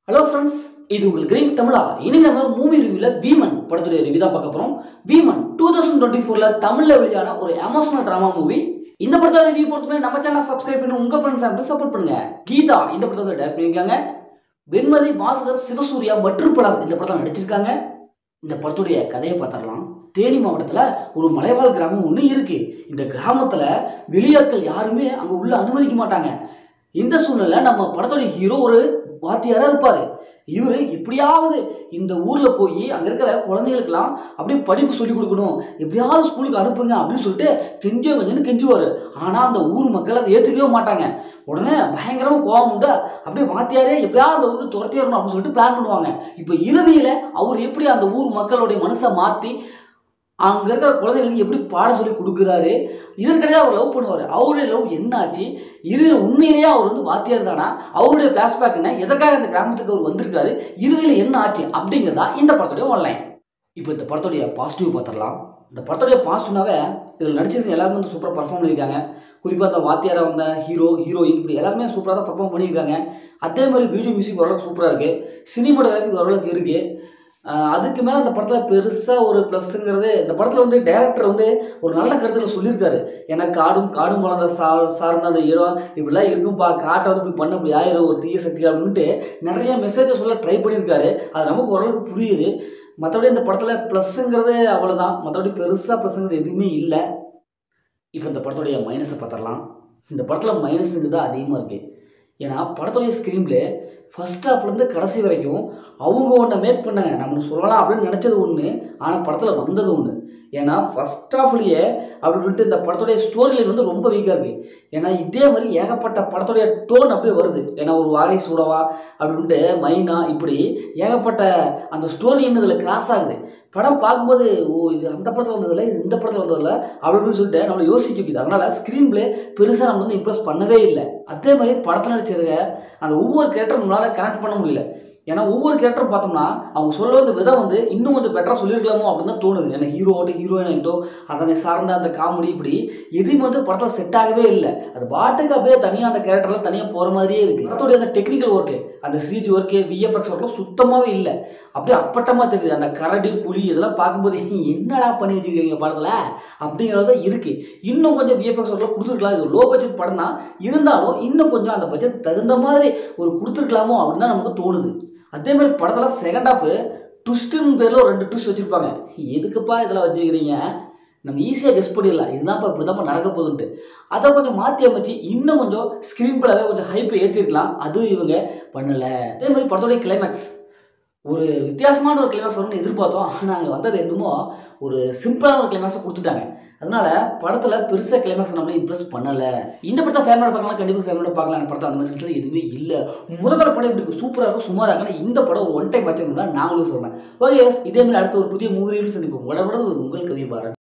Hello friends, இது உங்களுக்கு green தமிழா. இனி நம்ம மூவி ரிவ்யூல வீமன் படத்துடைய ரிவ்யூ தான் பார்க்க போறோம். வீமன் 2024ல தமிழ்ல வெளியான ஒரு எமோஷனல் டிராமா மூவி. இந்த படத்தோட ரிவ்யூ பொறுத்தவரை நம்ம சேனல் சப்ஸ்கிரைப் பண்ணி உங்க ஃப்ரெண்ட்ஸ் அண்ட் சப்போர்ட் பண்ணுங்க. கீதா இந்த படத்தை டைரக்ட் பண்ணிருக்காங்க. வெண்மதி, பாஸ்கர், சிவசூர்யா மற்றும் பலர் இந்த படத்தில் நடிச்சிருக்காங்க. இந்த படத்துடைய கதையை பார்த்துடலாம். தேனி மாவட்டத்தில் ஒரு மலைவாழ் கிராமம் ஒன்று இருக்கு. இந்த கிராமத்தில் வெளியாட்கள் யாருமே அங்கே உள்ள அனுமதிக்க மாட்டாங்க. இந்த சூழ்நிலை நம்ம படத்துடைய ஹீரோ ஒரு வாத்தியாராக இருப்பார். இவர் எப்படியாவது இந்த ஊரில் போய் அங்கே இருக்கிற குழந்தைகளுக்கெல்லாம் அப்படியே படிப்பு சொல்லிக் கொடுக்கணும், எப்படியாவது ஸ்கூலுக்கு அனுப்புங்க அப்படின்னு சொல்லிட்டு கொஞ்சம் கெஞ்சுவார். ஆனால் அந்த ஊர் மக்கள் அதை ஏற்றுக்கவே மாட்டாங்க. உடனே பயங்கரமாக கோபம் உண்டு. அப்படியே வாத்தியாரே எப்படியாவது அந்த ஊருக்கு துரத்திடணும் அப்படின்னு சொல்லிட்டு பிளான் பண்ணுவாங்க. இப்போ இறுதியில் அவர் எப்படி அந்த ஊர் மக்களுடைய மனசை மாற்றி அங்கே இருக்கிற குழந்தைகளுக்கு எப்படி பாடம் சொல்லி கொடுக்குறாரு. இதற்கிடையே அவர் லவ் பண்ணுவார். அவருடைய லவ் என்ன ஆச்சு, இறுதியில் உண்மையிலேயே அவர் வாத்தியார் தானா, அவருடைய ஃப்ளாஷ்பேக் என்ன, எதற்காக இந்த கிராமத்துக்கு அவர் வந்திருக்காரு, இறுதியில் என்ன ஆச்சு அப்படிங்கிறதா இந்த படத்துடைய ஆன்லைன். இப்போ இந்த படத்துடைய பாசிட்டிவ் பார்த்துடலாம். இந்த படத்துடைய பாசிட்டிவ்னாவே இதில் நடிச்சிருக்க எல்லாருமே சூப்பராக பர்ஃபார்ம் பண்ணியிருக்காங்க. குறிப்பாக அந்த வாத்தியாரை வந்த ஹீரோயின் இப்படி எல்லாருமே சூப்பராக தான் பர்ஃபார்ம் பண்ணியிருக்காங்க. அதே மாதிரி மியூசிக் ஓரளவுக்கு சூப்பராக இருக்குது. சினிமாட்டோகிராஃபி ஓரளவுக்கு இருக்குது. அதுக்கு மேலே அந்த படத்தில் பெருசாக ஒரு ப்ளஸ்ஸுங்கிறது, இந்த படத்தில் டைரக்டர் ஒரு நல்ல கருத்தில் சொல்லியிருக்காரு. ஏன்னா காடும் வளர்ந்த சார்ந்த அந்த இடம் இப்படிலாம் இருக்கும்பா, காட்டை இப்படி பண்ண இப்படி ஆயிரும் ஒரு தீய சக்தி அப்படின்ட்டு நிறைய மெசேஜை சொல்ல ட்ரை பண்ணியிருக்காரு. அது நமக்கு ஓரளவுக்கு புரியுது. மற்றபடி இந்த படத்தில் ப்ளஸ்ஸுங்கிறது அவ்வளோதான். மற்றபடி பெருசாக ப்ளஸ்ஸுங்கிறது எதுவுமே இல்லை. இப்போ இந்த படத்துடைய மைனஸை பார்த்துடலாம். இந்த படத்தில் மைனஸுங்கிறது அதிகமாக இருக்குது. ஏன்னா படத்துடைய ஸ்க்ரீன்லே ஃபர்ஸ்ட் ஹாஃப்லேருந்து கடைசி வரைக்கும் அவங்க ஒன்றை மேக் பண்ணாங்க, நம்ம சொல்லலாம் அப்படின்னு நினச்சது ஒன்று, ஆனால் படத்தில் வந்தது ஒன்று. ஏன்னா ஃபர்ஸ்ட் ஹாஃப்லேயே அப்படின்ட்டு இந்த படத்துடைய ஸ்டோரி லைன் ரொம்ப வீக்காக இருக்குது. ஏன்னா இதே மாதிரி ஏகப்பட்ட படத்துடைய டோன் அப்படியே வருது. ஏன்னா ஒரு வாகை சூடவா அப்படின்ட்டு மைனா இப்படி ஏகப்பட்ட அந்த ஸ்டோரி லைன் இதில் கிராஸ் ஆகுது. படம் பார்க்கும்போது இது அந்த படத்தில் வந்ததில்லை, இது இந்த படத்தில் வந்ததில்லை அப்படின்னு சொல்லிட்டு நம்மளை யோசிக்க வைக்குது. அதனால் ஸ்க்ரீன் பிளே பெருசாக நம்ம இம்ப்ரெஸ் பண்ணவே இல்லை. அதே மாதிரி படத்தில் நடிச்சிருக்க அந்த ஒவ்வொரு கேரக்டரும் நம்மளால் கனெக்ட் பண்ண முடியல. ஏன்னா ஒவ்வொரு கேரக்டரும் பார்த்தோம்னா அவங்க சொல்ல வந்த விதம் இன்னும் கொஞ்சம் பெட்டராக சொல்லியிருக்கலாமோ அப்படின்னு தான் தோணுது. ஏன்னா ஹீரோயின் ஆகிட்டோ அதனை சார்ந்த அந்த காமெடி இப்படி எதுவுமே படத்தில் செட் ஆகவே இல்லை. அது பாட்டுக்கு அப்படியே தனியாக அந்த கேரக்டர்லாம் தனியாக போகிற மாதிரியே இருக்குது. படத்துடைய அந்த டெக்னிக்கல் ஒர்க்கு, அந்த சிஜி ஒர்க்கு, விஎஃப்எக்ஸ் ஒர்க்லாம் சுத்தமாகவே இல்லை. அப்படியே அப்பட்டமாக தெரியுது. அந்த கரடி புலி இதெல்லாம் பார்க்கும்போது என்னடா பண்ணி வச்சுருக்கீங்க படத்தில் அப்படிங்கிறது தான் இருக்குது. இன்னும் கொஞ்சம் விஎஃப்எக்ஸ் ஒர்க்லாம் கொடுத்துருக்கலாம். இது லோ பட்ஜெட் படம் தான், இருந்தாலும் இன்னும் கொஞ்சம் அந்த பட்ஜெட் தகுந்த மாதிரி ஒரு கொடுத்துருக்கலாமோ அப்படின்னு தான் நமக்கு தோணுது. அதே மாதிரி படத்தில் செகண்ட் ஹாஃப் ட்விஸ்ட்டுன்னு பேரில் ஒரு 2 ட்விஸ்ட் வச்சுருப்பாங்க. எதுக்குப்பா இதெல்லாம் வச்சுக்கிறீங்க, நம்ம ஈஸியாக கெஸ் பண்ணிடலாம் இதுதான்ப்பா இப்படி தான் நடக்க போகுதுன்ட்டு. அதை கொஞ்சம் மாற்றி அமைச்சு இன்னும் கொஞ்சம் ஸ்க்ரீன் பிளேவே கொஞ்சம் ஹைப்பை ஏற்றிருக்கலாம். அதுவும் இவங்க பண்ணலை. அதே மாதிரி படத்துடைய கிளைமேக்ஸ் ஒரு வித்தியாசமான ஒரு கிளைமேக்ஸ் வரும்னு எதிர்பார்த்தோம். ஆனால் அங்கே வந்தது என்னமோ ஒரு சிம்பிளான ஒரு கிளைமேக்ஸை கொடுத்துட்டாங்க. அதனால் படத்தில் பெருசாக கிளைமேக்ஸ் நம்மளே இம்ப்ரெஸ் பண்ணலை. இந்த படத்தை ஃபேமிலியோட பார்க்கலாம், கண்டிப்பாக ஃபேமிலியோட பார்க்கலாம். அந்த படத்தை அந்த மாதிரி சொல்லிட்டு எதுவுமே இல்லை. முதல்ல படம் இப்படி சூப்பராக இருக்கும், சுமாராக இருக்கும். இந்த படம் ஒரு ஒன் டைம் வச்சுக்கணும்னா நாங்களும் சொல்கிறேன். ஓகே, இதே மாதிரி அடுத்த ஒரு புதிய மூவி சந்திப்போம். உடனே உங்கள் கவி பாரத்.